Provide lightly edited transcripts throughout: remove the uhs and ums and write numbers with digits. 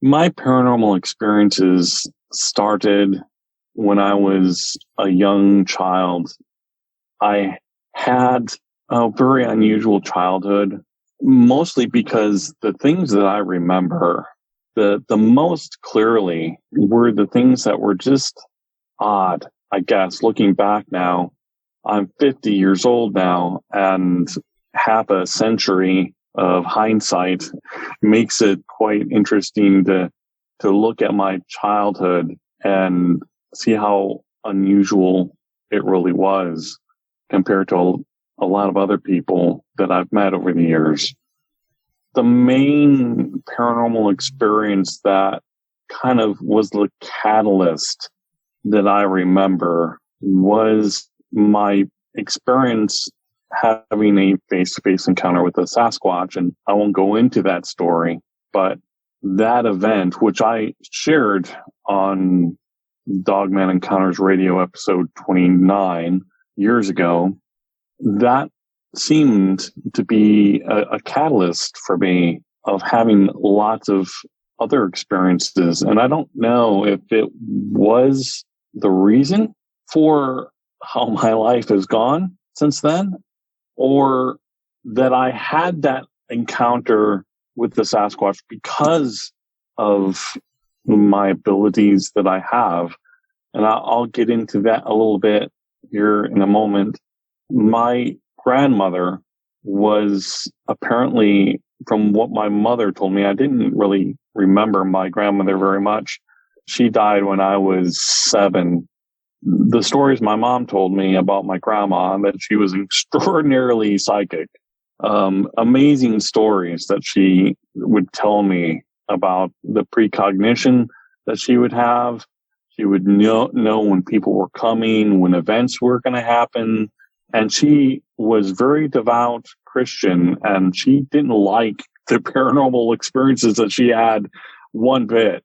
My paranormal experiences started when I was a young child. I had a very unusual childhood, mostly because the things that I remember the most clearly were the things that were just odd, I guess. Looking back now, I'm 50 years old now, and half a century of hindsight makes it quite interesting to look at my childhood and see how unusual it really was compared to a lot of other people that I've met over the years. The main paranormal experience that kind of was the catalyst that I remember was my experience having a face-to-face encounter with a Sasquatch. And I won't go into that story, but that event, which I shared on Dogman Encounters Radio episode 29 years ago, that seemed to be a catalyst for me of having lots of other experiences. And I don't know if it was the reason for how my life has gone since then, or that I had that encounter with the Sasquatch because of my abilities that I have. And I'll get into that a little bit here in a moment. My grandmother was apparently, from what my mother told me, I didn't really remember my grandmother very much. She died when I was 7. The stories my mom told me about my grandma, that she was extraordinarily psychic. Amazing stories that she would tell me about the precognition that she would have. She would know when people were coming, when events were going to happen. And she was very devout Christian, and she didn't like the paranormal experiences that she had one bit.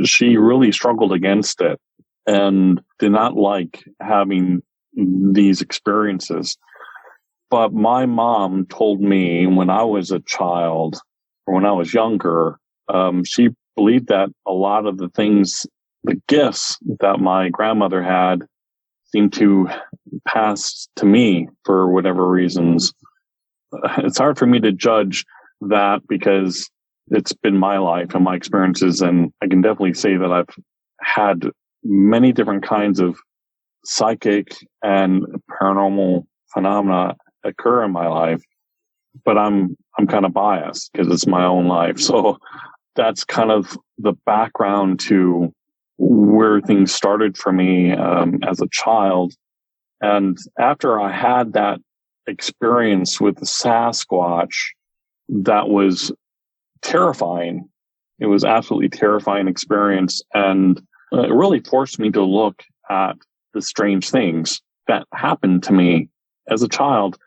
She really struggled against it and did not like having these experiences. But my mom told me when I was a child, or when I was younger, she believed that a lot of the things, the gifts that my grandmother had, seemed to pass to me for whatever reasons. It's hard for me to judge that because it's been my life and my experiences, and I can definitely say that I've had many different kinds of psychic and paranormal phenomena occur in my life, but I'm kind of biased because it's my own life. So that's kind of the background to where things started for me as a child. And after I had that experience with the Sasquatch, that was terrifying. It was absolutely terrifying experience. And it really forced me to look at the strange things that happened to me as a child.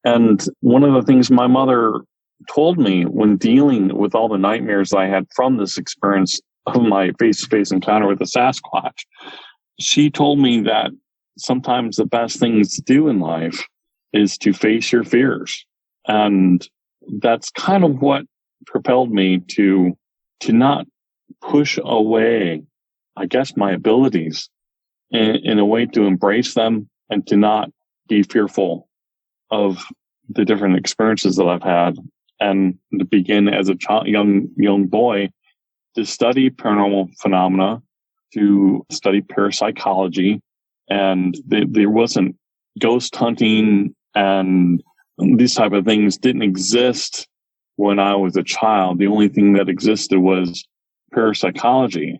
And one of the things my mother told me when dealing with all the nightmares I had from this experience of my face-to-face encounter with the Sasquatch, she told me that sometimes the best things to do in life is to face your fears. And that's kind of what propelled me to not push away, I guess, my abilities in a way to embrace them and to not be fearful of the different experiences that I've had, and to begin as a young boy to study paranormal phenomena, to study parapsychology. And there wasn't ghost hunting, and these type of things didn't exist when I was a child. The only thing that existed was parapsychology.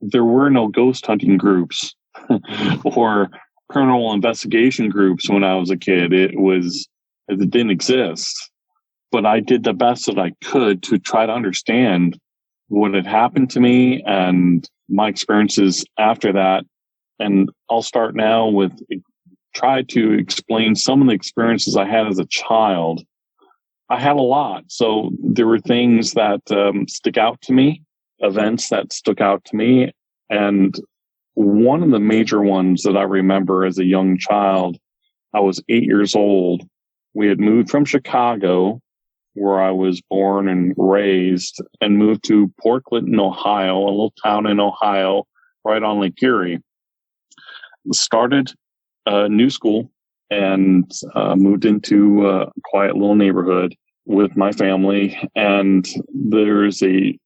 There were no ghost hunting groups or paranormal investigation groups when I was a kid. It didn't exist. But I did the best that I could to try to understand what had happened to me and my experiences after that. And I'll start now with try to explain some of the experiences I had as a child. I had a lot. So there were things that stick out to me, events that stuck out to me. And one of the major ones that I remember as a young child, I was 8 years old. We had moved from Chicago where I was born and raised, and moved to Port Clinton, Ohio, a little town in Ohio, right on Lake Erie. Started a new school and moved into a quiet little neighborhood with my family. And there's a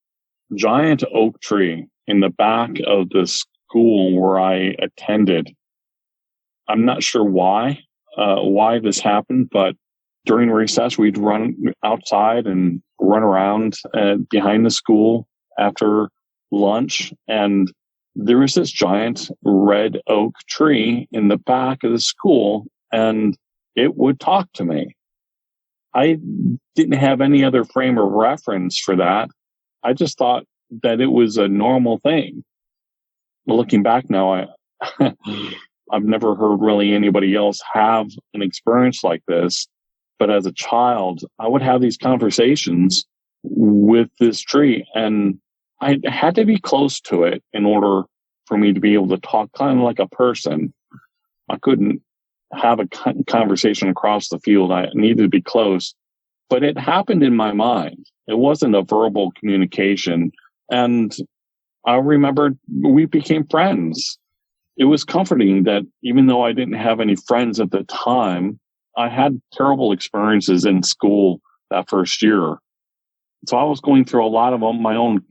giant oak tree in the back of the school where I attended. I'm not sure why this happened, but during recess, we'd run outside and run around behind the school after lunch. And there was this giant red oak tree in the back of the school, and it would talk to me. I didn't have any other frame of reference for that. I just thought that it was a normal thing. Looking back now, I've never heard really anybody else have an experience like this. But as a child, I would have these conversations with this tree, and I had to be close to it in order for me to be able to talk kind of like a person. I couldn't have a conversation across the field. I needed to be close, but it happened in my mind. It wasn't a verbal communication. And I remember we became friends. It was comforting that even though I didn't have any friends at the time, I had terrible experiences in school that first year. So I was going through a lot of my own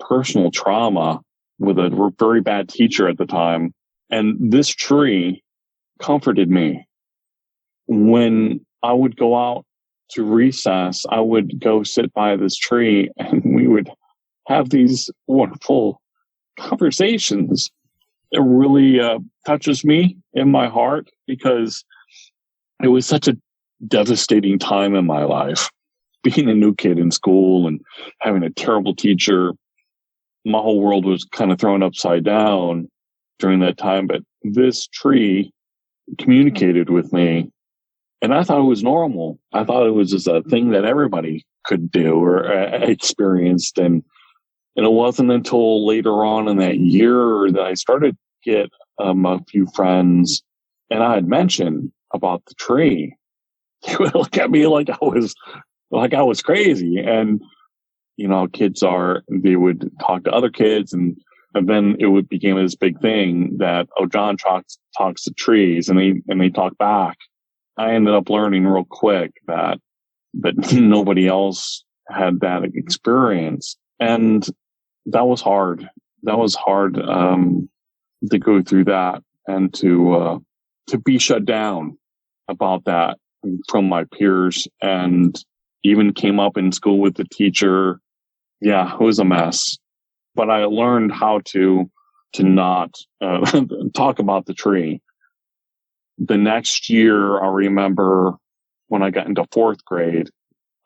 personal trauma with a very bad teacher at the time. And this tree comforted me. When I would go out to recess, I would go sit by this tree and we would have these wonderful conversations. It really touches me in my heart because it was such a devastating time in my life. Being a new kid in school and having a terrible teacher, my whole world was kind of thrown upside down during that time. But this tree communicated with me, and I thought it was normal. I thought it was just a thing that everybody could do or experienced. And it wasn't until later on in that year that I started to get a few friends, and I had mentioned about the tree. They would look at me like I was crazy. And, they would talk to other kids, and then it became this big thing that, John talks to trees, and they talk back. I ended up learning real quick that nobody else had that experience. And that was hard. That was hard, to go through that and to be shut down about that from my peers, and even came up in school with the teacher. Yeah, it was a mess, but I learned how to not talk about the tree. The next year, I remember when I got into fourth grade,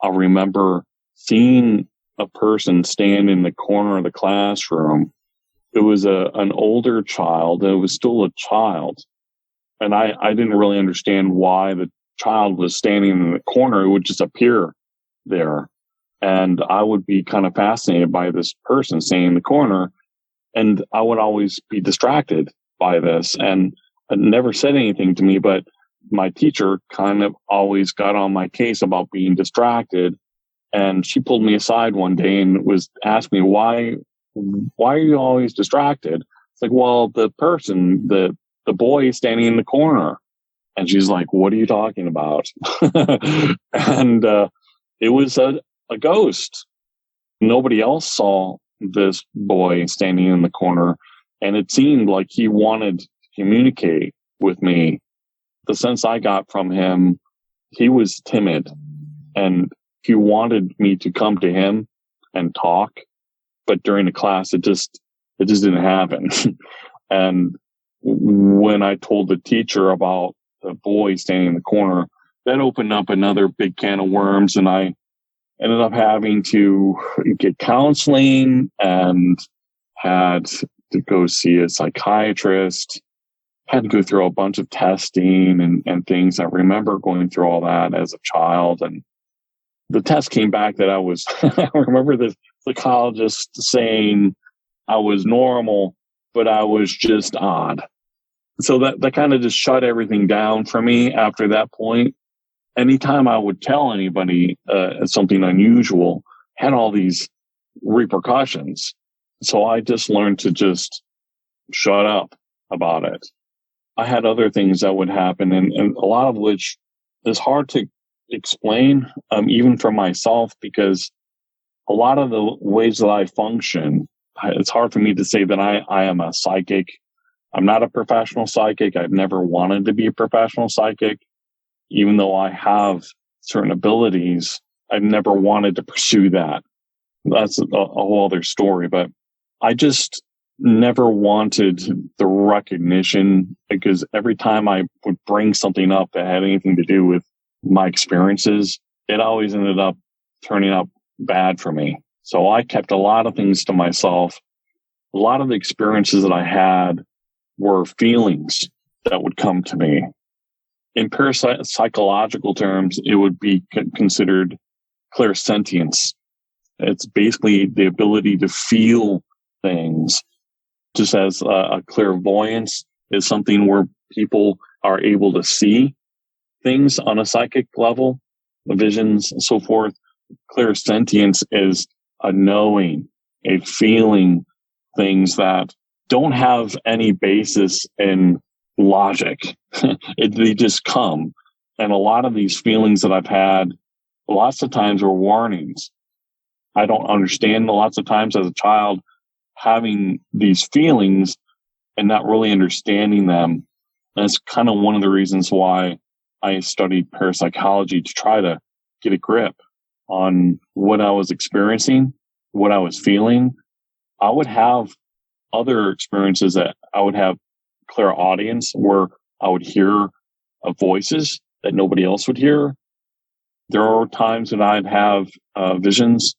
I remember seeing a person stand in the corner of the classroom. It was an older child. It was still a child. And I didn't really understand why the child was standing in the corner. It would just appear there. And I would be kind of fascinated by this person standing in the corner. And I would always be distracted by this. And it never said anything to me, but my teacher kind of always got on my case about being distracted. And she pulled me aside one day and was asking me, why are you always distracted? It's like, well, the person, the boy standing in the corner. And she's like, what are you talking about? And it was a ghost. Nobody else saw this boy standing in the corner. And it seemed like he wanted to communicate with me. The sense I got from him, he was timid. And he wanted me to come to him and talk. But during the class, it just didn't happen. And when I told the teacher about the boy standing in the corner, that opened up another big can of worms, and I ended up having to get counseling and had to go see a psychiatrist, had to go through a bunch of testing and things. I remember going through all that as a child, and the test came back that I was, I remember the psychologist saying I was normal, but I was just odd. So that kind of just shut everything down for me after that point. anytime I would tell anybody something unusual, had all these repercussions. So I just learned to just shut up about it. I had other things that would happen, and a lot of which is hard to explain, even for myself, because a lot of the ways that I function, it's hard for me to say that I am a psychic. I'm not a professional psychic. I've never wanted to be a professional psychic. Even though I have certain abilities, I've never wanted to pursue that. That's a whole other story, but I just never wanted the recognition, because every time I would bring something up that had anything to do with my experiences, it always ended up turning out bad for me. So I kept a lot of things to myself. A lot of the experiences that I had were feelings that would come to me. In parapsychological terms, it would be considered clairsentience. It's basically the ability to feel things, just as a clairvoyance is something where people are able to see things on a psychic level, visions and so forth. Clairsentience is a knowing, a feeling things that don't have any basis in logic. They just come. And a lot of these feelings that I've had, lots of times were warnings. I don't understand lots of times as a child having these feelings and not really understanding them. And it's kind of one of the reasons why I studied parapsychology, to try to get a grip on what I was experiencing, what I was feeling. I would have other experiences that I would have clairaudience, where I would hear voices that nobody else would hear. There are times that I'd have visions,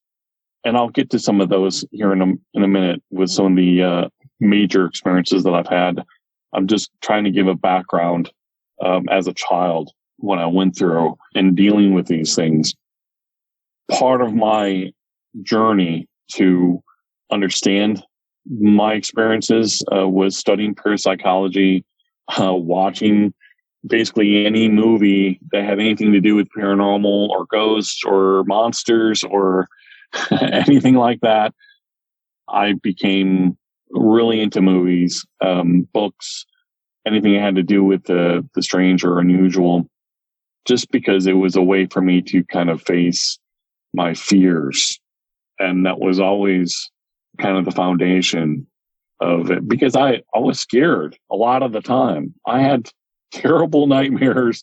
and I'll get to some of those here in a minute with some of the major experiences that I've had. I'm just trying to give a background as a child, what I went through and dealing with these things. Part of my journey to understand my experiences was studying parapsychology, watching basically any movie that had anything to do with paranormal or ghosts or monsters or anything like that. I became really into movies, books, anything that had to do with the strange or unusual, just because it was a way for me to kind of face my fears. And that was always kind of the foundation of it, because I was scared a lot of the time. I had terrible nightmares,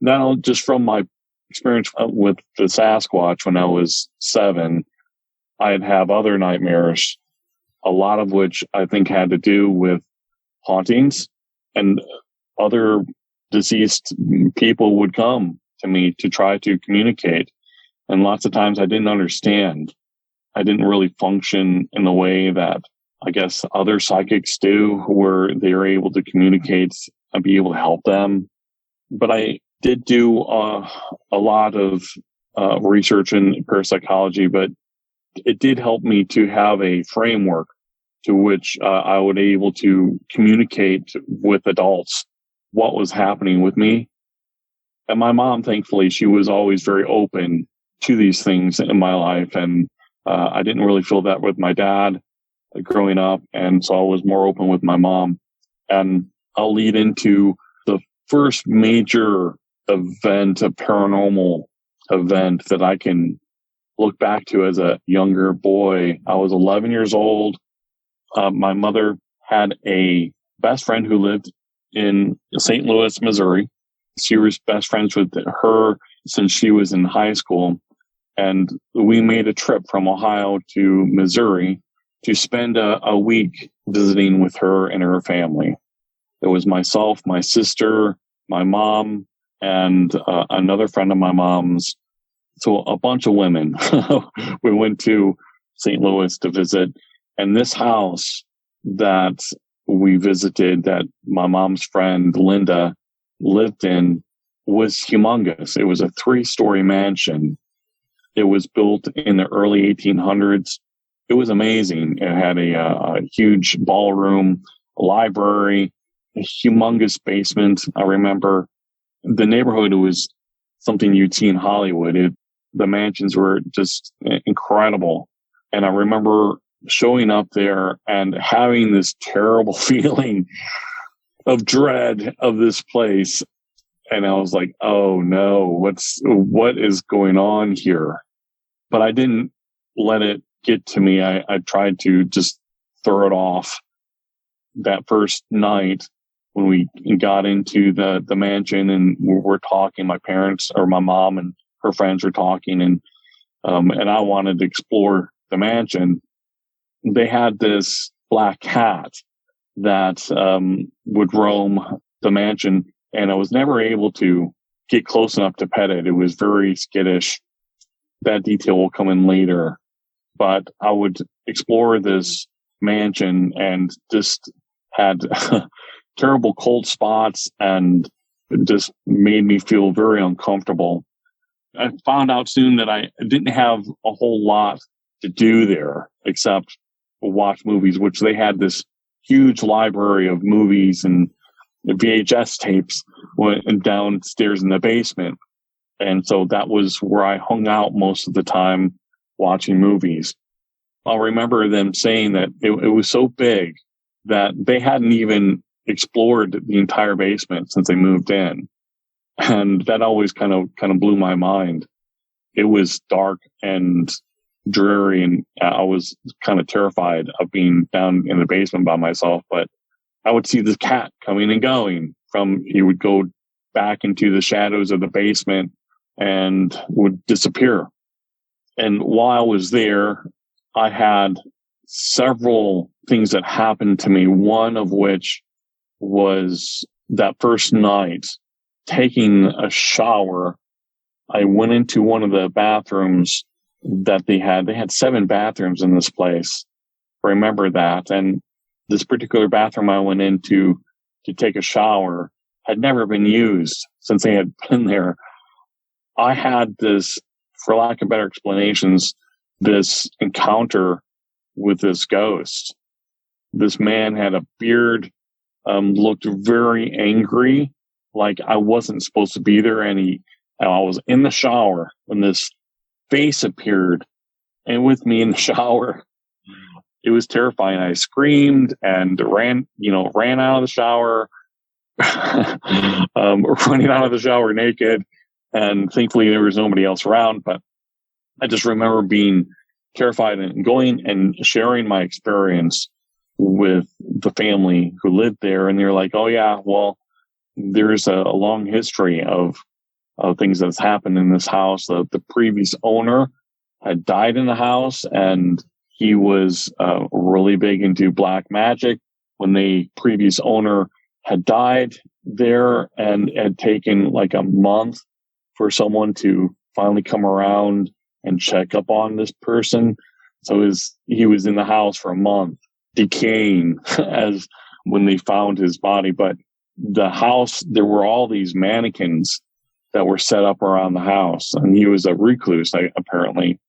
not just from my experience with the Sasquatch when I was 7. I'd have other nightmares, a lot of which I think had to do with hauntings, and other deceased people would come to me to try to communicate. And lots of times I didn't understand. I didn't really function in the way that I guess other psychics do, where they're able to communicate and be able to help them. But I did do a lot of research in parapsychology, but it did help me to have a framework to which I would be able to communicate with adults what was happening with me. And my mom, thankfully, she was always very open to these things in my life. And I didn't really feel that with my dad growing up. And so I was more open with my mom. And I'll lead into the first major event, a paranormal event that I can look back to as a younger boy. I was 11 years old. My mother had a best friend who lived in St. Louis, Missouri. She was best friends with her since she was in high school. And we made a trip from Ohio to Missouri to spend a week visiting with her and her family. It was myself, my sister, my mom, and another friend of my mom's. So a bunch of women. We went to St. Louis to visit. And this house that we visited, that my mom's friend Linda lived in, was humongous. It was a 3-story mansion. It was built in the early 1800s. It was amazing. It had a huge ballroom, a library, a humongous basement. I remember the neighborhood was something you'd see in Hollywood. The mansions were just incredible. And I remember showing up there and having this terrible feeling of dread of this place. And I was like, oh no, what is going on here? But I didn't let it get to me. I tried to just throw it off. That first night when we got into the mansion and we're talking, my parents or my mom and her friends were talking, and I wanted to explore the mansion. They had this black cat that would roam the mansion, and I was never able to get close enough to pet it. It was very skittish. That detail will come in later. But I would explore this mansion and just had terrible cold spots, and it just made me feel very uncomfortable. I found out soon that I didn't have a whole lot to do there except watch movies, which they had this huge library of movies and VHS tapes downstairs in the basement. And so that was where I hung out most of the time watching movies. I'll remember them saying that it was so big that they hadn't even explored the entire basement since they moved in. And that always kind of blew my mind. It was dark and dreary, and I was kind of terrified of being down in the basement by myself. But I would see this cat coming and going he would go back into the shadows of the basement and would disappear. And while I was there, I had several things that happened to me, one of which was that first night taking a shower. I went into one of the bathrooms that they had 7 bathrooms in this place. I remember that. And this particular bathroom I went into to take a shower had never been used since they had been there. I had this, for lack of better explanations, this encounter with this ghost. This man had a beard, looked very angry, like I wasn't supposed to be there. And I was in the shower when this face appeared, and with me in the shower, it was terrifying. I screamed and ran out of the shower, running out of the shower naked. And thankfully there was nobody else around, but I just remember being terrified and going and sharing my experience with the family who lived there. And they're like, oh yeah, well, there's a long history of things that's happened in this house. The previous owner had died in the house, and he was really big into black magic. When the previous owner had died there, and had taken like a month for someone to finally come around and check up on this person. So he was in the house for a month, decaying as when they found his body. But the house, there were all these mannequins that were set up around the house, and he was a recluse, apparently.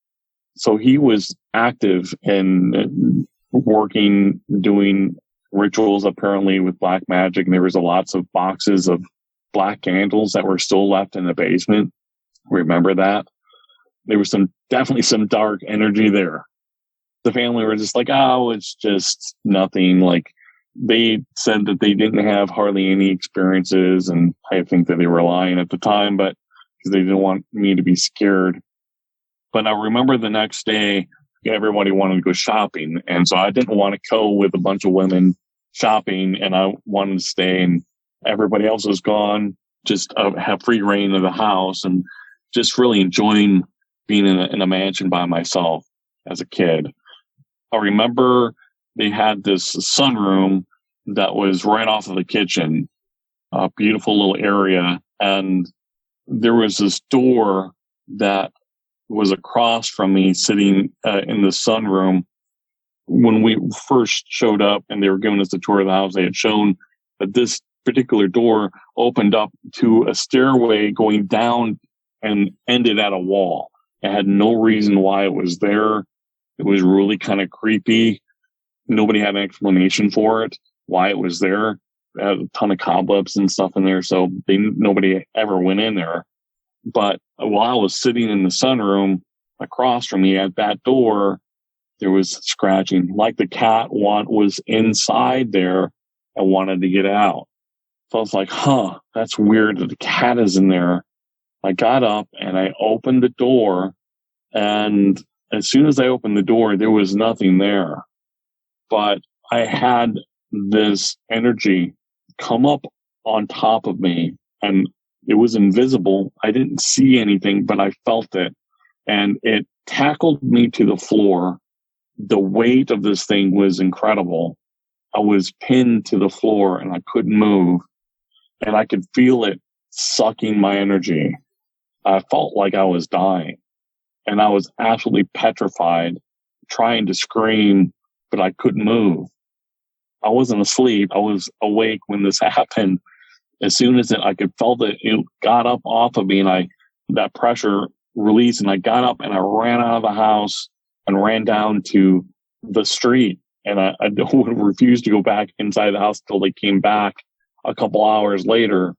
So he was active in working, doing rituals, apparently, with black magic. And there was lots of boxes of black candles that were still left in the basement. Remember that? There was definitely some dark energy there. The family were just like, oh, it's just nothing. Like, they said that they didn't have hardly any experiences, and I think that they were lying at the time, but because they didn't want me to be scared. But I remember the next day, everybody wanted to go shopping, and so I didn't want to go with a bunch of women shopping, and I wanted to stay, and everybody else was gone, just have free reign of the house, and just really enjoying being in a mansion by myself as a kid. I remember they had this sunroom that was right off of the kitchen, a beautiful little area. And there was this door that was across from me sitting in the sunroom. When we first showed up and they were giving us the tour of the house, they had shown that this particular door opened up to a stairway going down and ended at a wall. It had no reason why it was there. It was really kind of creepy. Nobody had an explanation for it, why it was there. It had a ton of cobwebs and stuff in there, so nobody ever went in there. But while I was sitting in the sunroom across from me at that door, there was scratching, like the cat was inside there and wanted to get out. So I was like, that's weird that the cat is in there. I got up and I opened the door, and as soon as I opened the door, there was nothing there. But I had this energy come up on top of me, and it was invisible. I didn't see anything, but I felt it, and it tackled me to the floor. The weight of this thing was incredible. I was pinned to the floor and I couldn't move, and I could feel it sucking my energy. I felt like I was dying, and I was absolutely petrified, trying to scream, but I couldn't move. I wasn't asleep. I was awake when this happened. As soon as I could feel it got up off of me, and that pressure released, and I got up and I ran out of the house and ran down to the street. And I refused to go back inside the house until they came back a couple hours later.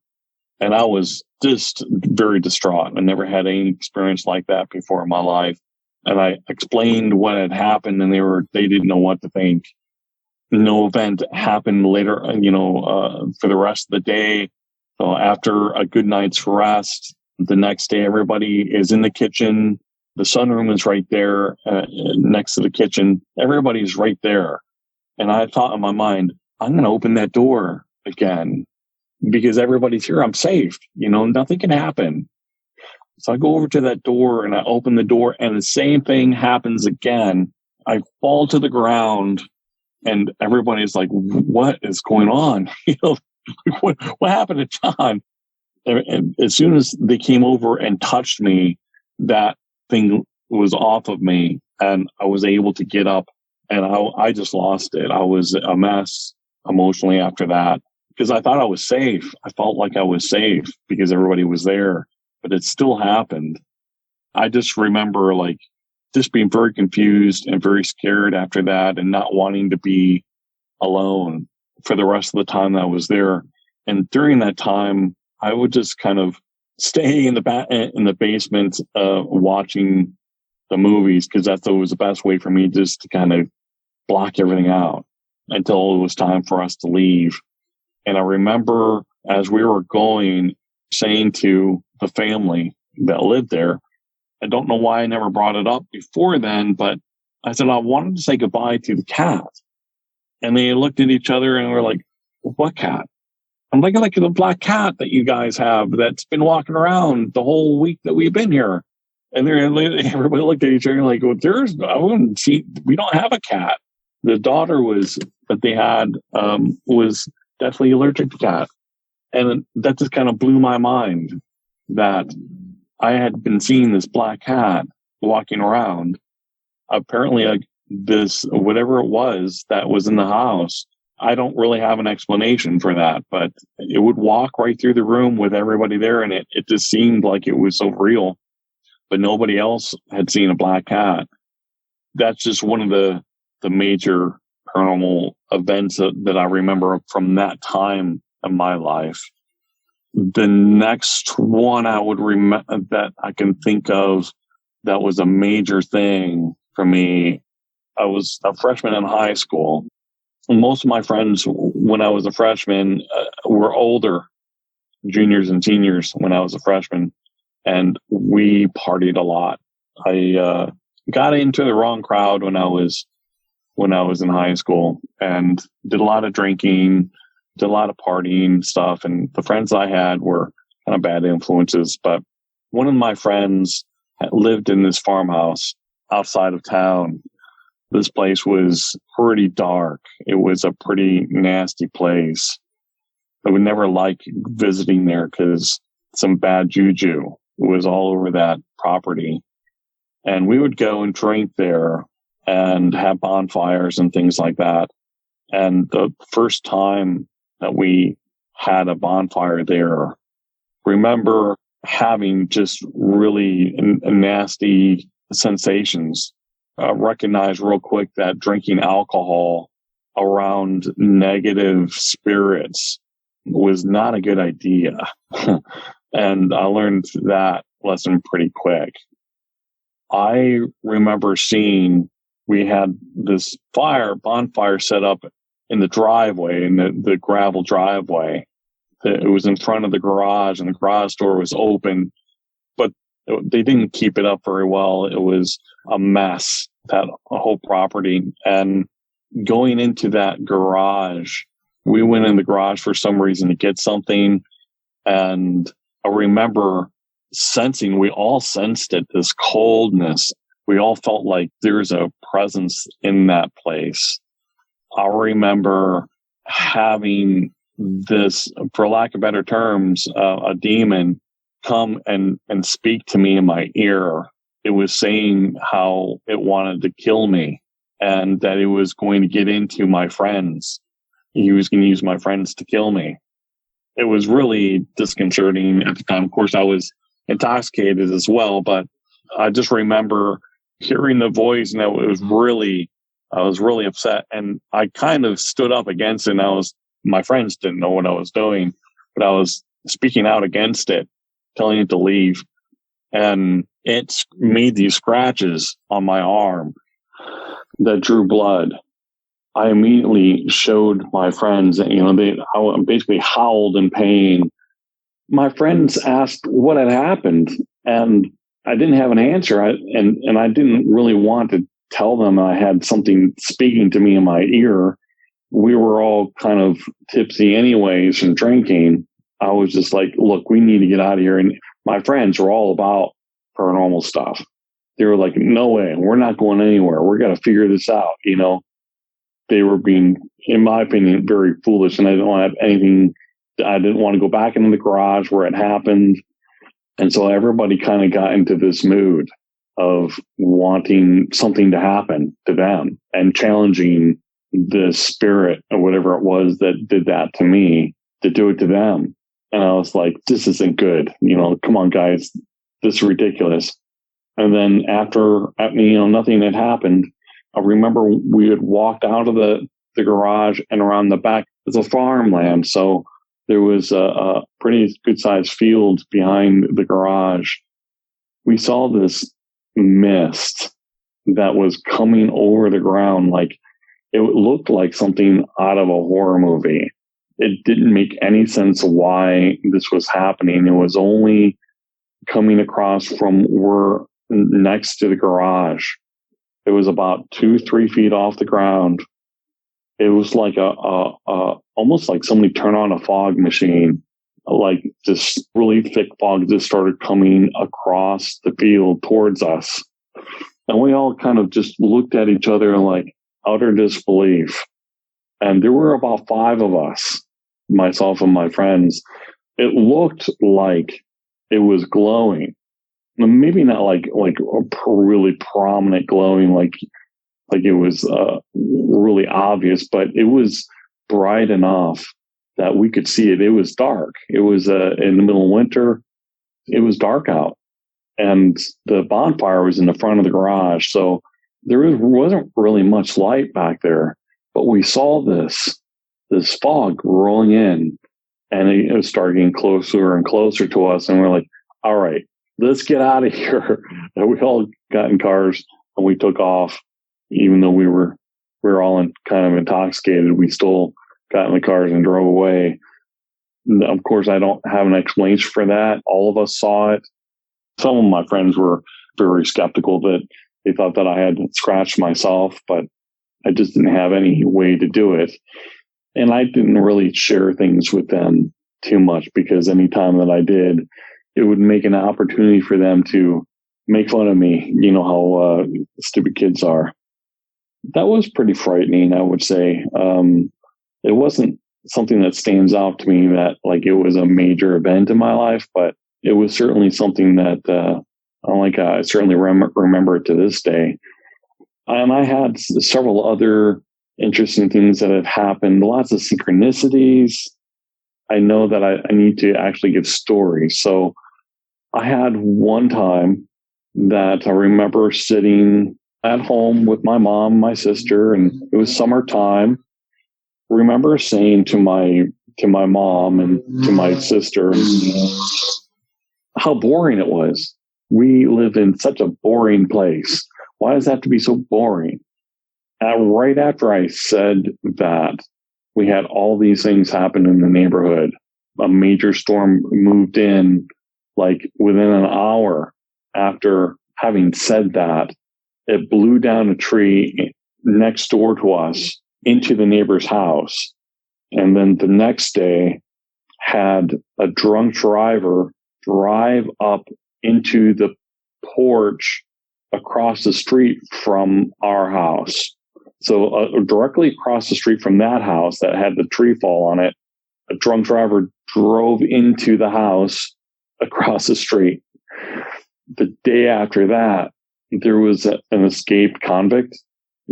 And I was just very distraught. I never had any experience like that before in my life. And I explained what had happened, and they didn't know what to think. No event happened later, for the rest of the day. So after a good night's rest, the next day, everybody is in the kitchen. The sunroom is right there next to the kitchen. Everybody's right there. And I thought in my mind, I'm going to open that door again because everybody's here. I'm safe. Nothing can happen. So I go over to that door and I open the door, and the same thing happens again. I fall to the ground, and everybody's like, what is going on? What happened to John? And as soon as they came over and touched me, that thing was off of me, and I was able to get up, and I just lost it. I was a mess emotionally after that because I thought I was safe. I felt like I was safe because everybody was there, but it still happened. I just remember just being very confused and very scared after that, and not wanting to be alone for the rest of the time that I was there. And during that time, I would just kind of stay in the basement, watching the movies, because that's always the best way for me just to kind of block everything out until it was time for us to leave. And I remember as we were going, saying to the family that lived there, I don't know why I never brought it up before then, but I said, I wanted to say goodbye to the cat. And they looked at each other and were like, what cat? I'm like the black cat that you guys have that's been walking around the whole week that we've been here. And everybody looked at each other like, well, we don't have a cat. The daughter that they had was definitely allergic to cat. And that just kind of blew my mind that I had been seeing this black cat walking around. Apparently, this, whatever it was that was in the house, I don't really have an explanation for that, but it would walk right through the room with everybody there, and it just seemed like it was so real. But nobody else had seen a black cat. That's just one of the major paranormal events that I remember from that time in my life. The next one I would remember that I can think of that was a major thing for me. I was a freshman in high school. Most of my friends, when I was a freshman, were older, juniors and seniors when I was a freshman, and we partied a lot. I got into the wrong crowd when I was in high school, and did a lot of drinking, did a lot of partying stuff, and the friends I had were kind of bad influences. But one of my friends lived in this farmhouse outside of town. This place was pretty dark. It was a pretty nasty place. I would never like visiting there because some bad juju was all over that property. And we would go and drink there and have bonfires and things like that. And the first time that we had a bonfire there, remember having just really nasty sensations. Recognize real quick that drinking alcohol around negative spirits was not a good idea. And I learned that lesson pretty quick. I remember seeing we had this bonfire set up in the driveway, in the gravel driveway. It was in front of the garage, and the garage door was open, but they didn't keep it up very well. It was a mess, that whole property. And going into that garage, we went in the garage for some reason to get something. And I remember we all sensed it, this coldness. We all felt like there's a presence in that place. I remember having this, for lack of better terms, a demon come and speak to me in my ear. It was saying how it wanted to kill me and that it was going to get into my friends. He was going to use my friends to kill me. It was really disconcerting at the time. Of course, I was intoxicated as well, but I just remember hearing the voice, and I was really upset, and I kind of stood up against it. And my friends didn't know what I was doing, but I was speaking out against it, telling it to leave, and it made these scratches on my arm that drew blood. I immediately showed my friends, they basically howled in pain. My friends asked what had happened, and I didn't have an answer. And I didn't really want to tell them I had something speaking to me in my ear. We were all kind of tipsy anyways from drinking. I was just like, look, we need to get out of here. And my friends were all about paranormal stuff. They were like, no way, we're not going anywhere. We're going to figure this out. They were being, in my opinion, very foolish, and I didn't want to have anything. I didn't want to go back into the garage where it happened. And so everybody kind of got into this mood of wanting something to happen to them and challenging the spirit or whatever it was that did that to me to do it to them. And I was like, this isn't good. Come on, guys, this is ridiculous. And then after, nothing had happened, I remember we had walked out of the garage and around the back. It's a farmland, so there was a pretty good-sized field behind the garage. We saw this mist that was coming over the ground. Like, it looked like something out of a horror movie. It didn't make any sense why this was happening. It was only coming across from next to the garage. It was about 2-3 feet off the ground. It was like almost like somebody turned on a fog machine. Like this really thick fog just started coming across the field towards us. And we all kind of just looked at each other in like utter disbelief. And there were about 5 of us, myself and my friends. It looked like it was glowing. Maybe not like a really prominent glowing, like it was really obvious, but it was bright enough that we could see it. It was dark. It was in the middle of winter. It was dark out, and the bonfire was in the front of the garage, so there wasn't really much light back there. But we saw this fog rolling in, and it was starting getting closer and closer to us, and we're like, all right, let's get out of here. And we all got in cars and we took off, even though we were all kind of intoxicated. We still got in the cars and drove away. And of course, I don't have an explanation for that. All of us saw it. Some of my friends were very skeptical that they thought that I had scratched myself, but I just didn't have any way to do it. And I didn't really share things with them too much, because anytime that I did, it would make an opportunity for them to make fun of me. You know how stupid kids are. That was pretty frightening, I would say. It wasn't something that stands out to me that like it was a major event in my life, but it was certainly something that I certainly remember it to this day. And I had several other interesting things that have happened, lots of synchronicities. I know that I need to actually give stories. So I had one time that I remember sitting at home with my mom, my sister, and it was summertime. I remember saying to my mom and to my sister, how boring it was. We live in such a boring place. Why does it have to be so boring? Right after I said that, we had all these things happen in the neighborhood. A major storm moved in like within an hour after having said that. It blew down a tree next door to us into the neighbor's house. And then the next day had a drunk driver drive up into the porch across the street from our house. So directly across the street from that house that had the tree fall on it, a drunk driver drove into the house across the street. The day after that, there was an escaped convict.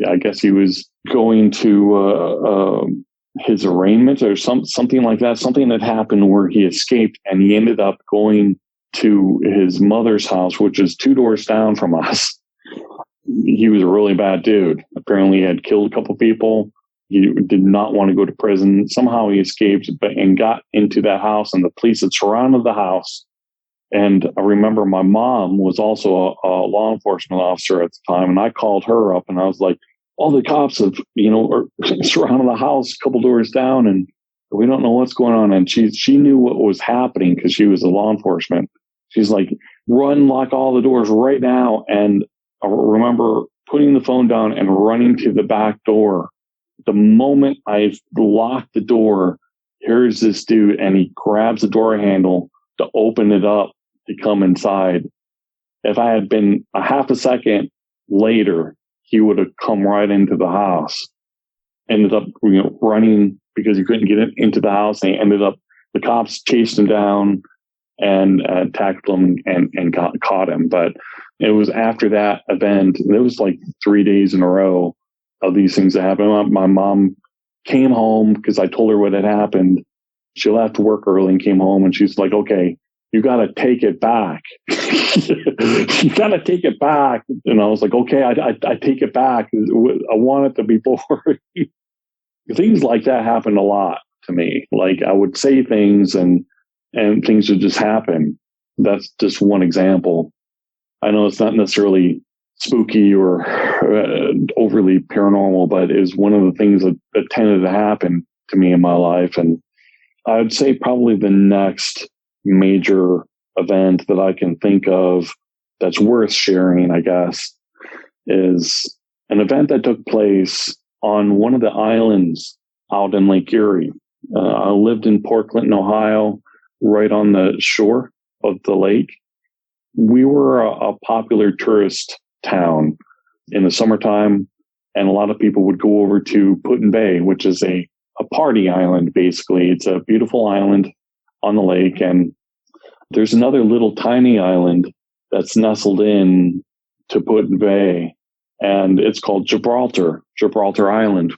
I guess he was going to his arraignment or something like that. Something that happened where he escaped, and he ended up going to his mother's house, which is 2 doors down from us. He was a really bad dude. Apparently, he had killed a couple people. He did not want to go to prison. Somehow he escaped and got into that house, and the police had surrounded the house. And I remember my mom was also a law enforcement officer at the time, and I called her up, and I was like, all the cops have, are surrounded the house a couple doors down, and we don't know what's going on. And she knew what was happening because she was a law enforcement. She's like, run, lock all the doors right now. And I remember putting the phone down and running to the back door. The moment I locked the door, here's this dude, and he grabs the door handle to open it up to come inside. If I had been a half a second later, he would have come right into the house. Ended up running because he couldn't get into the house. And he ended up, the cops chased him down and tackled him and caught him. But it was after that event, it was like 3 days in a row of these things that happened. My mom came home because I told her what had happened. She left work early and came home, and she's like, okay, you got to take it back. You got to take it back. And I was like, okay, I take it back. I want it to be boring. Things like that happened a lot to me. Like I would say things and things would just happen. That's just one example. I know it's not necessarily spooky or overly paranormal, but it is one of the things that tended to happen to me in my life. And I would say probably the next major event that I can think of that's worth sharing, I guess, is an event that took place on one of the islands out in Lake Erie. I lived in Port Clinton, Ohio, right on the shore of the lake. We were a popular tourist town in the summertime, and a lot of people would go over to Put-in-Bay, which is a party island, basically. It's a beautiful island on the lake, and there's another little tiny island that's nestled in to Put-in-Bay, and it's called Gibraltar Island.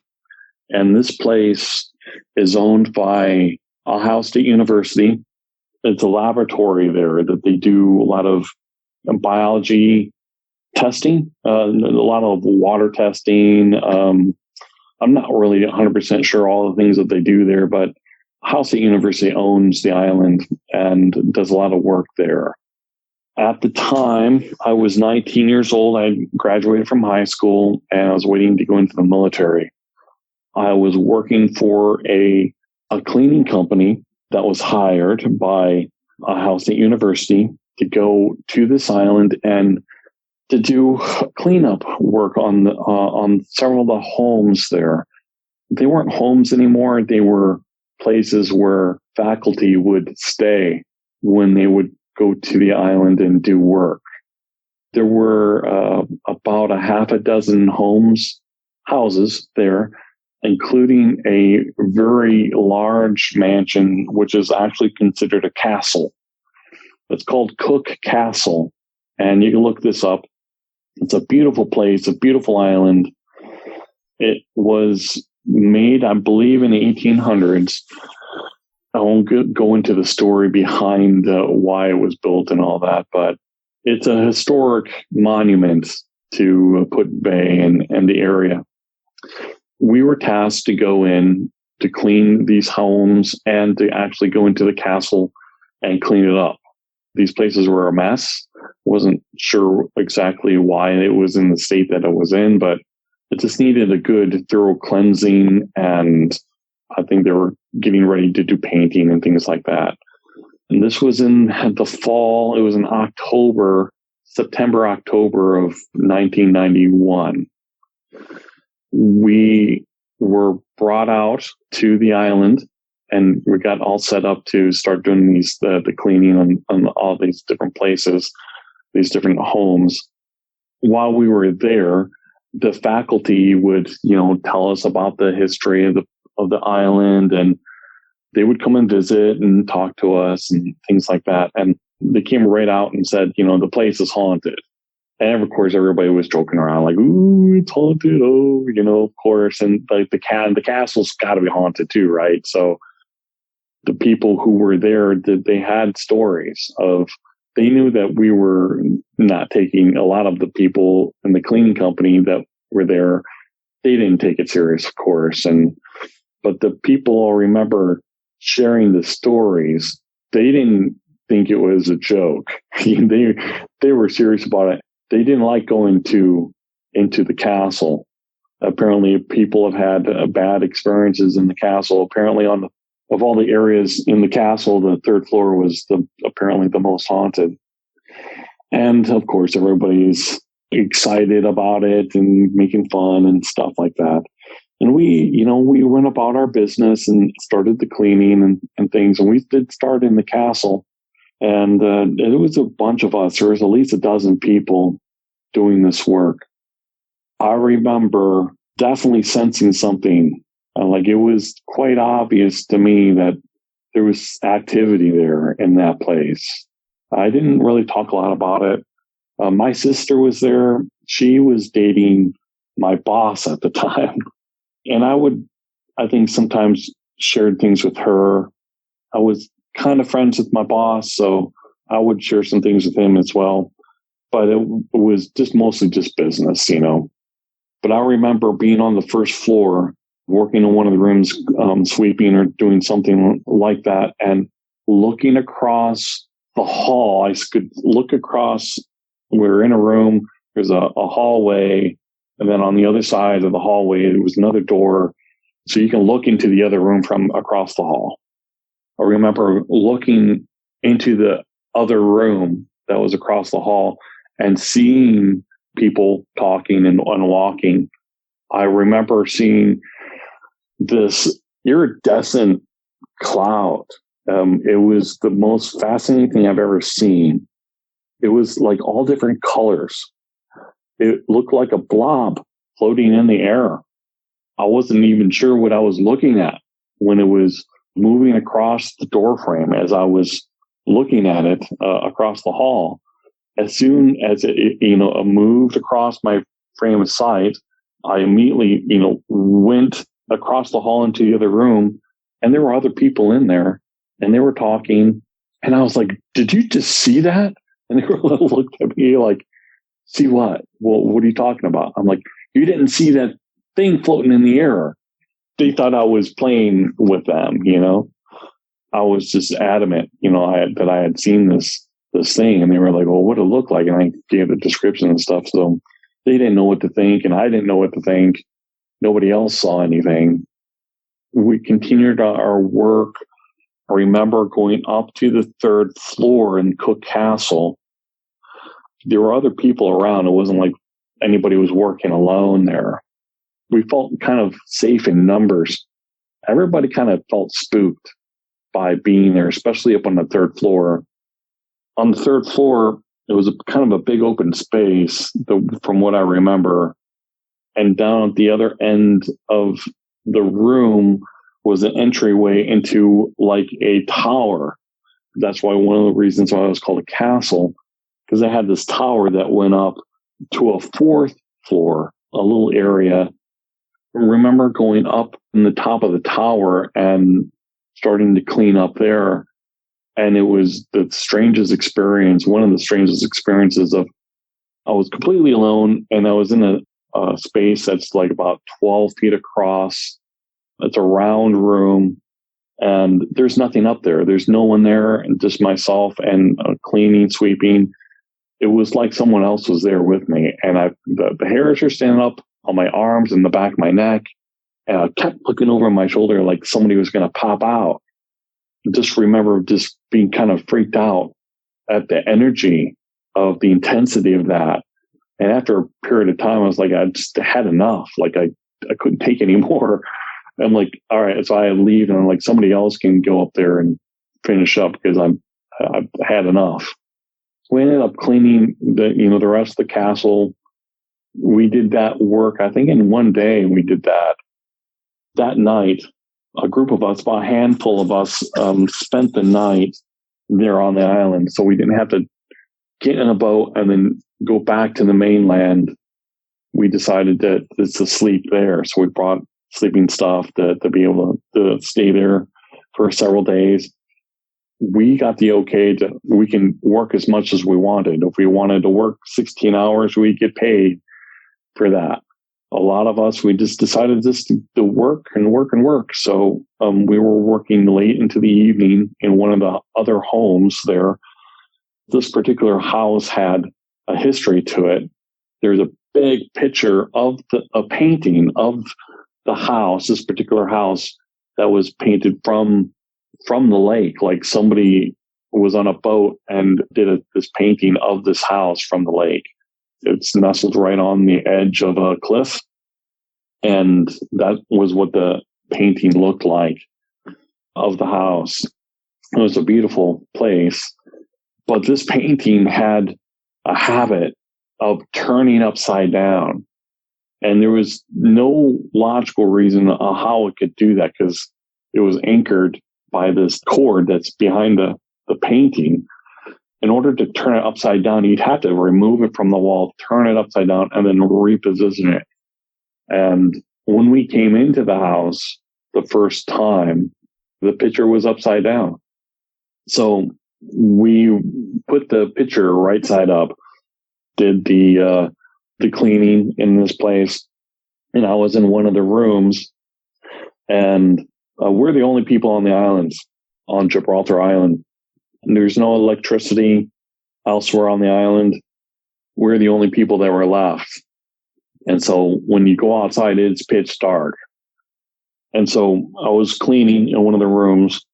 And this place is owned by Ohio State University. It's a laboratory there that they do a lot of biology testing, a lot of water testing. I'm not really 100% sure all the things that they do there, but Ohio State University owns the island and does a lot of work there. At the time, I was 19 years old. I graduated from high school, and I was waiting to go into the military. I was working for a cleaning company that was hired by Ohio State University to go to this island and to do cleanup work on several of the homes there. They weren't homes anymore. They were places where faculty would stay when they would go to the island and do work. There were about a half a dozen houses there, including a very large mansion, which is actually considered a castle. It's called Cook Castle, and you can look this up. It's a beautiful place, a beautiful island. It was made, I believe, in the 1800s. I won't go into the story behind why it was built and all that, but it's a historic monument to Put-in-Bay and the area. We were tasked to go in to clean these homes and to actually go into the castle and clean it up. these places were a mess. Wasn't sure exactly why it was in the state that it was in, but it just needed a good thorough cleansing. And I think they were getting ready to do painting and things like that. And this was in the fall. It was in September, October of 1991. We were brought out to the island, and we got all set up to start doing the cleaning on all these different places, these different homes. While we were there, the faculty would, tell us about the history of the island, and they would come and visit and talk to us and things like that. And they came right out and said, the place is haunted. And of course, everybody was joking around like, "Ooh, it's haunted!" Oh, of course. And like the castle's got to be haunted too, right? So the people who were there, they had stories of. They knew that we were not taking a lot of the people in the cleaning company that were there. They didn't take it serious, of course. But the people I remember sharing the stories, they didn't think it was a joke. They were serious about it. They didn't like going into the castle. Apparently, people have had bad experiences in the castle. Apparently, of all the areas in the castle, the third floor was apparently the most haunted. And of course, everybody's excited about it and making fun and stuff like that. And we went about our business and started the cleaning and things. And we did start in the castle. And it was a bunch of us. There was at least a dozen people doing this work. I remember definitely sensing something. Like it was quite obvious to me that there was activity there in that place. I didn't really talk a lot about it. My sister was there. She was dating my boss at the time. And I think sometimes shared things with her. I was kind of friends with my boss, so I would share some things with him as well. But it was just mostly just business, But I remember being on the first floor, working in one of the rooms, sweeping or doing something like that, and looking across the hall. I could look across. We were in a room. There's a hallway, and then on the other side of the hallway, there was another door, so you can look into the other room from across the hall. I remember looking into the other room that was across the hall and seeing people talking and walking. I remember seeing this iridescent cloud. It was the most fascinating thing I've ever seen. It was like all different colors. It looked like a blob floating in the air. I wasn't even sure what I was looking at when it was moving across the door frame as I was looking at it across the hall. As soon as it moved across my frame of sight, I immediately, went across the hall into the other room, and there were other people in there, and they were talking. And I was like, "Did you just see that?" And they were looked at me like, "See what? Well, what are you talking about?" I'm like, "You didn't see that thing floating in the air." They thought I was playing with them, I was just adamant, that I had seen this thing, and they were like, "Well, what it looked like?" And I gave the description and stuff. So they didn't know what to think, and I didn't know what to think. Nobody else saw anything. We continued our work. I remember going up to the third floor in Cook Castle. There were other people around. It wasn't like anybody was working alone there. We felt kind of safe in numbers. Everybody kind of felt spooked by being there, especially up on the third floor. On the third floor, it was kind of a big open space, from what I remember. And down at the other end of the room was an entryway into like a tower. That's why one of the reasons why it was called a castle, because they had this tower that went up to a fourth floor, a little area. I remember going up in the top of the tower and starting to clean up there. And it was the strangest experience, one of the strangest experiences of, I was completely alone, and I was in a space that's like about 12 feet across. It's a round room, and there's nothing up there. There's no one there, and just myself and cleaning, sweeping. It was like someone else was there with me, and the hairs are standing up on my arms and the back of my neck, and I kept looking over my shoulder like somebody was going to pop out. Just remember just being kind of freaked out at the energy of the intensity of that. And after a period of time, I was like, I just had enough. Like I couldn't take any more. I'm like, all right. So I leave, and I'm like, somebody else can go up there and finish up because I've had enough. We ended up cleaning the rest of the castle. We did that work, I think in one day we did that. That night, a group of us, about a handful of us, spent the night there on the island. So we didn't have to get in a boat and then go back to the mainland. We decided to sleep there. So we brought sleeping stuff to be able to stay there for several days. We got the okay we can work as much as we wanted. If we wanted to work 16 hours, we get paid for that. A lot of us, we just decided just to work and work and work. So we were working late into the evening in one of the other homes there. This particular house had a history to it. There's a big picture of a painting of the house, this particular house, that was painted from the lake. Like somebody was on a boat and did this painting of this house from the lake. It's nestled right on the edge of a cliff. And that was what the painting looked like of the house. It was a beautiful place. But this painting had a habit of turning upside down. And there was no logical reason how it could do that, because it was anchored by this cord that's behind the painting. In order to turn it upside down, you'd have to remove it from the wall, turn it upside down, and then reposition it. And when we came into the house the first time, the picture was upside down. So we put the picture right side up, did the cleaning in this place, and I was in one of the rooms, and we're the only people on the islands, on Gibraltar Island. There's no electricity elsewhere on the island. We're the only people that were left. And so when you go outside, it's pitch dark. And so I was cleaning in one of the rooms,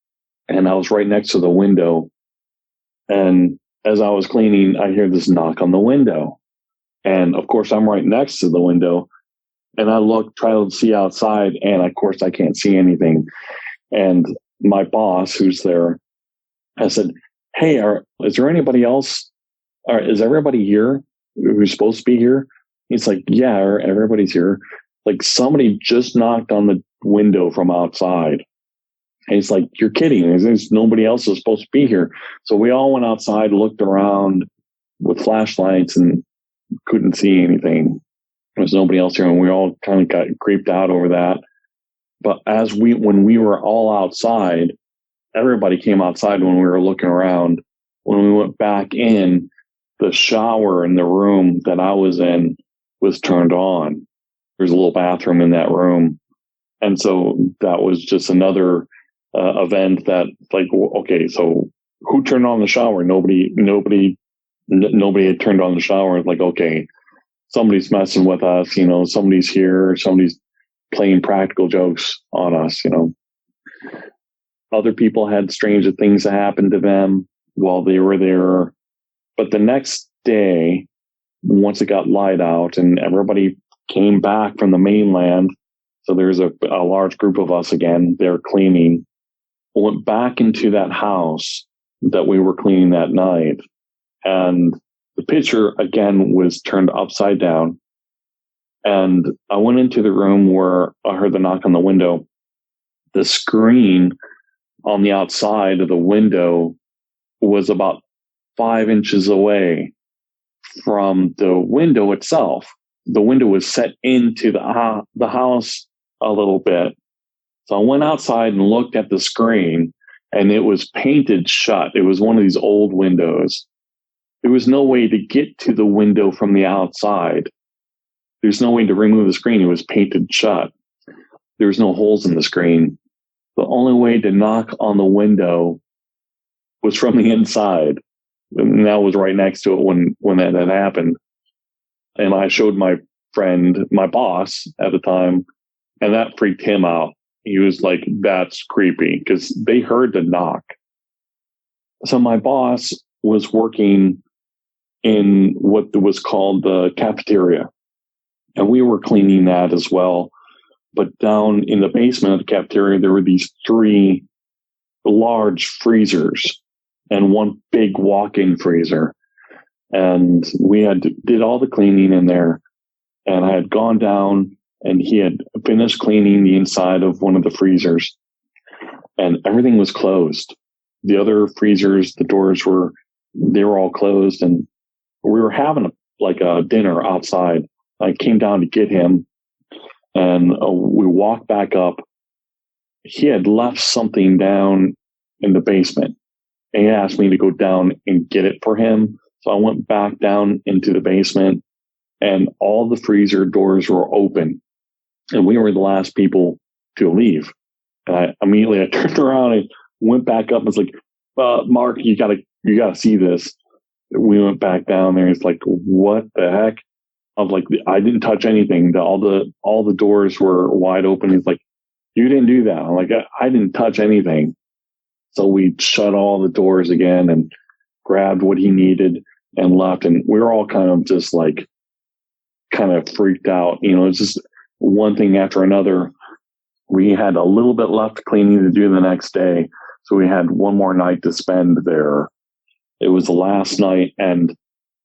and I was right next to the window. And as I was cleaning, I hear this knock on the window. And of course, I'm right next to the window. And I try to see outside, and of course, I can't see anything. And my boss, who's there, I said, hey, is there anybody else? Or is everybody here who's supposed to be here? He's like, yeah, everybody's here. Like somebody just knocked on the window from outside. And he's like, you're kidding. There's nobody else is supposed to be here. So we all went outside, looked around with flashlights, and couldn't see anything. There's nobody else here. And we all kind of got creeped out over that. But when we were all outside, everybody came outside when we were looking around. When we went back in, the shower in the room that I was in was turned on. There's a little bathroom in that room. And so that was just another event that, like, okay, so who turned on the shower? Nobody had turned on the shower. Like, okay, somebody's messing with us, somebody's here, somebody's playing practical jokes on us, Other people had strange things that happened to them while they were there. But the next day, once it got light out and everybody came back from the mainland, so there's a large group of us again, they're cleaning, went back into that house that we were cleaning that night. And the picture again was turned upside down. And I went into the room where I heard the knock on the window. The screen on the outside of the window was about 5 inches away from the window itself. The window was set into the house a little bit. So I went outside and looked at the screen, and it was painted shut. It was one of these old windows. There was no way to get to the window from the outside. There's no way to remove the screen. It was painted shut. There was no holes in the screen. the only way to knock on the window was from the inside. And that was right next to it when that had happened. And I showed my friend, my boss at the time, and that freaked him out. He was like, that's creepy, because they heard the knock. So my boss was working in what was called the cafeteria, and we were cleaning that as well. But down in the basement of the cafeteria, there were these 3 large freezers and one big walk-in freezer. And we did all the cleaning in there. And I had gone down, and he had finished cleaning the inside of one of the freezers, and everything was closed. The other freezers, the doors were all closed, and we were having a dinner outside. I came down to get him, and we walked back up. He had left something down in the basement, and he asked me to go down and get it for him. So I went back down into the basement, and all the freezer doors were open, and we were the last people to leave. And I turned around and went back up and was like, Mark, you gotta see this. We went back down there. It's like, what the heck? I was like, I didn't touch anything. All the doors were wide open. He's like, you didn't do that. I'm like, I didn't touch anything. So we shut all the doors again and grabbed what he needed and left. And we were all kind of just like, kind of freaked out. It's just one thing after another. We had a little bit left cleaning to do the next day. So we had one more night to spend there. It was the last night, and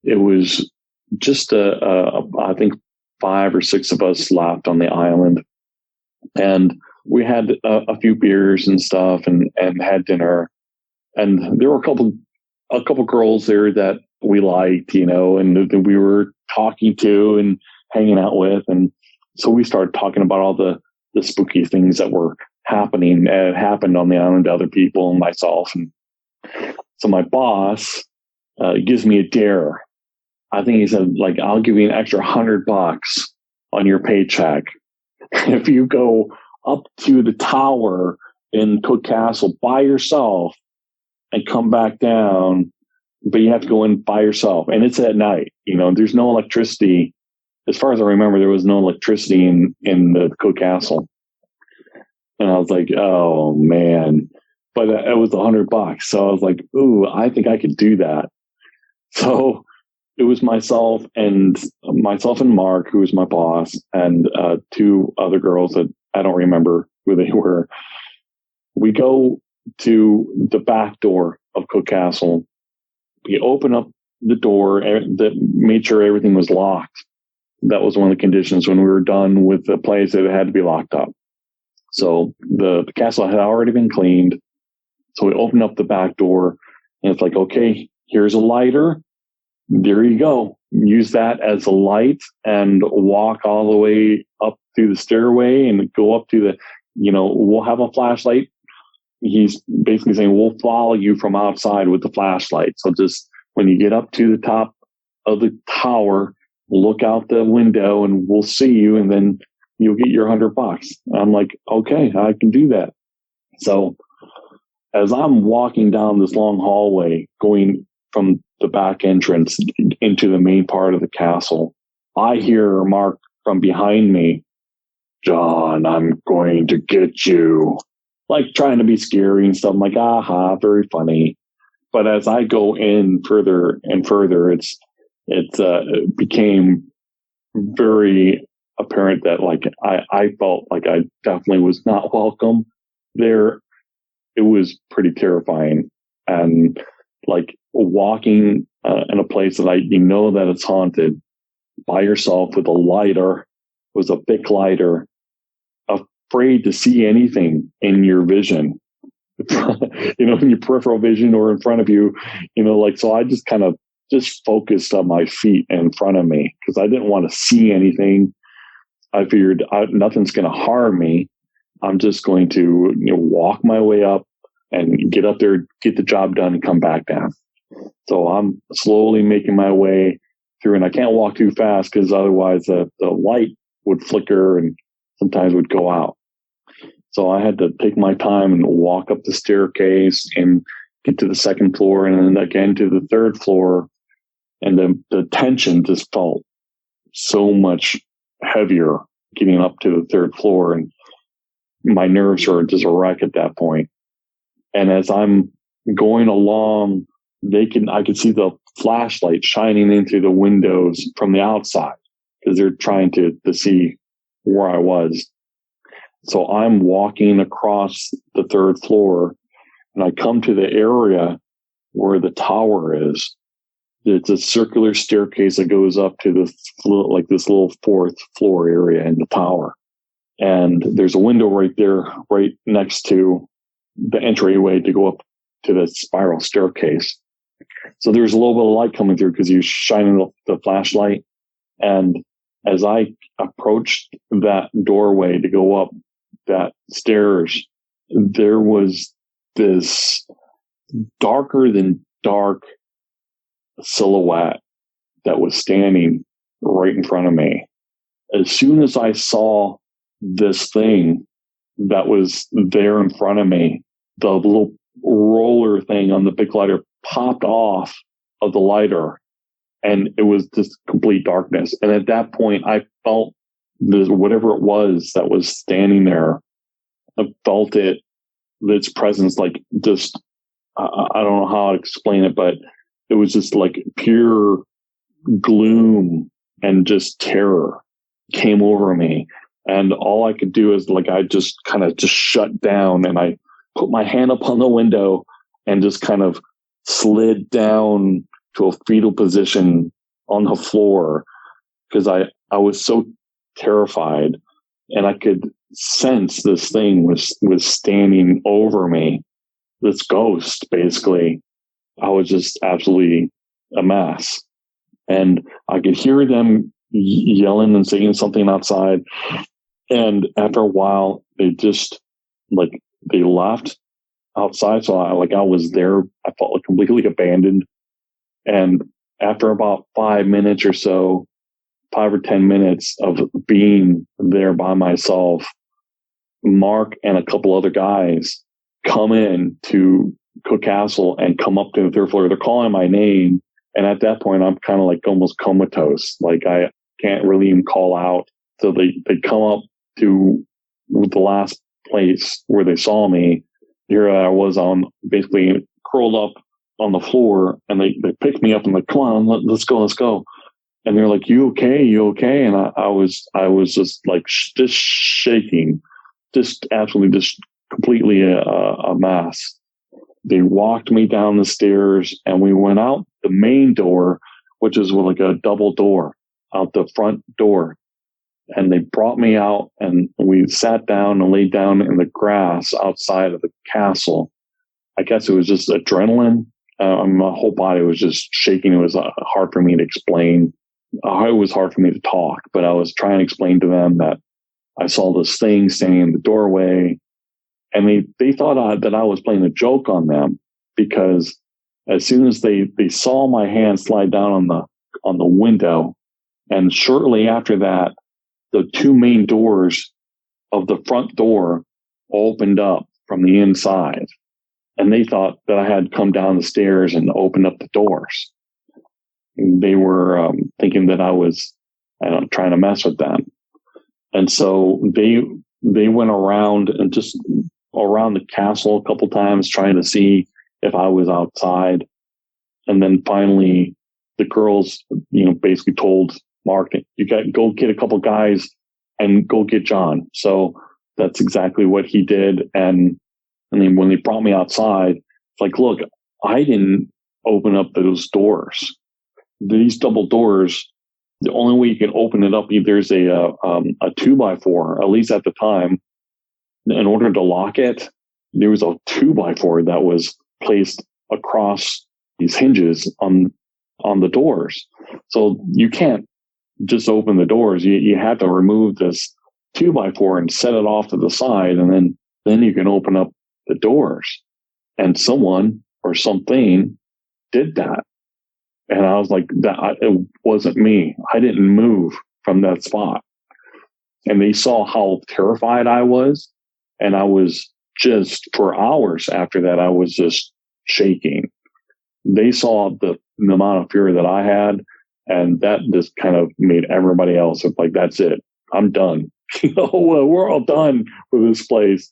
it was just I think 5 or 6 of us left on the island. And we had a few beers and stuff and had dinner. And there were a couple girls there that we liked, and that we were talking to and hanging out with. And so we started talking about all the spooky things that were happening and happened on the island to other people and myself. And so my boss gives me a dare. I think he said, like, I'll give you an extra $100 on your paycheck if you go up to the tower in Cook Castle by yourself and come back down, but you have to go in by yourself. And it's at night. There's no electricity. As far as I remember, there was no electricity in the Cook Castle. And I was like, oh man, but it was $100. So I was like, ooh, I think I could do that. So it was myself and Mark, who was my boss, and 2 other girls that I don't remember who they were. We go to the back door of Cook Castle. We open up the door that made sure everything was locked. That was one of the conditions when we were done with the place, that it had to be locked up. So the castle had already been cleaned. So we opened up the back door, and it's like, okay, here's a lighter. There you go. Use that as a light and walk all the way up through the stairway and go up to we'll have a flashlight. He's basically saying, we'll follow you from outside with the flashlight. So just when you get up to the top of the tower, look out the window and we'll see you, and then you'll get your $100. I'm like, okay, I can do that. So as I'm walking down this long hallway, going from the back entrance into the main part of the castle, I hear Mark from behind me, John, I'm going to get you. Like trying to be scary and stuff. I'm like, aha, very funny. But as I go in further and further, it became very apparent that I felt like I definitely was not welcome there. It was pretty terrifying, and like walking in a place that that it's haunted by yourself with a lighter, was a thick lighter, afraid to see anything in your vision, in your peripheral vision or in front of you, so I just kind of focused on my feet in front of me because I didn't want to see anything. I figured nothing's going to harm me. I'm just going to walk my way up and get up there, get the job done, and come back down. So I'm slowly making my way through, and I can't walk too fast because otherwise the light would flicker and sometimes would go out. So I had to take my time and walk up the staircase and get to the second floor and then again to the third floor. And the tension just felt so much heavier getting up to the third floor. And my nerves were just a wreck at that point. And as I'm going along, I could see the flashlight shining in through the windows from the outside because they're trying to see where I was. So I'm walking across the third floor and I come to the area where the tower is. It's a circular staircase that goes up to this little fourth floor area in the tower. And there's a window right there, right next to the entryway to go up to the spiral staircase. So there's a little bit of light coming through because you're shining the flashlight. And as I approached that doorway to go up that stairs, there was this darker than dark silhouette that was standing right in front of me. As soon as I saw this thing that was there in front of me, the little roller thing on the big lighter popped off of the lighter and it was just complete darkness. And at that point, I felt this, whatever it was that was standing there, I felt its presence, like just, I don't know how to explain it, but it was just like pure gloom and just terror came over me. And all I could do is I just kind of just shut down and I put my hand up on the window and just kind of slid down to a fetal position on the floor because I was so terrified and I could sense this thing was standing over me, this ghost, basically. I was just absolutely a mess. And I could hear them yelling and saying something outside. And after a while, they just they left outside. So I was there. I felt completely abandoned. And after about 5 minutes or so, 5 or 10 minutes of being there by myself, Mark and a couple other guys come in to Cook Castle and come up to the third floor. They're calling my name. And at that point, I'm kind of almost comatose. I can't really even call out. So they come up to the last place where they saw me. Here I was on basically curled up on the floor and they picked me up and come on, let's go. And they're like, you okay? And I was just just shaking, just absolutely just completely a mess. They walked me down the stairs and we went out the main door, which is a double door out the front door. And they brought me out and we sat down and laid down in the grass outside of the castle. I guess it was just adrenaline. My whole body was just shaking. It was hard for me to explain. It was hard for me to talk, but I was trying to explain to them that I saw this thing standing in the doorway. And they thought that I was playing a joke on them because as soon as they saw my hand slide down on the window, and shortly after that, the two main doors of the front door opened up from the inside. And they thought that I had come down the stairs and opened up the doors. And they were thinking that I was trying to mess with them. And so they went around and just around the castle a couple times trying to see if I was outside. And then finally the girls, basically told Mark, you got to go get a couple guys and go get John. So that's exactly what he did. And then when they brought me outside, it's look, I didn't open up those doors. These double doors, the only way you can open it up, there's a 2x4, at least at the time. In order to lock it, there was a 2x4 that was placed across these hinges on the doors. So you can't just open the doors. You had to remove this 2x4 and set it off to the side, and then you can open up the doors. And someone or something did that. And I was like, it wasn't me. I didn't move from that spot. And they saw how terrified I was. And I was just, for hours after that, I was just shaking. They saw the amount of fear that I had, and that just kind of made everybody else like, that's it. I'm done. We're all done with this place.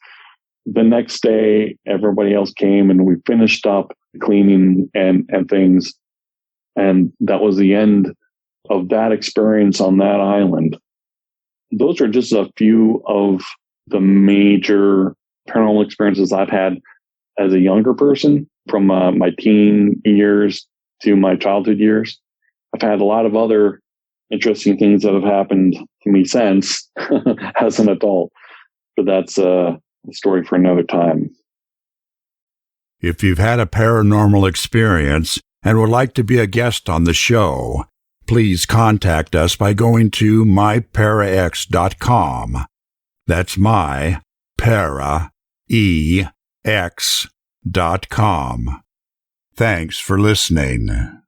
The next day, everybody else came and we finished up cleaning and things. And that was the end of that experience on that island. Those are just a few of the major paranormal experiences I've had as a younger person, from my teen years to my childhood years. I've had a lot of other interesting things that have happened to me since as an adult, but that's a story for another time. If you've had a paranormal experience and would like to be a guest on the show, please contact us by going to myparax.com. That's myparaex.com. Thanks for listening.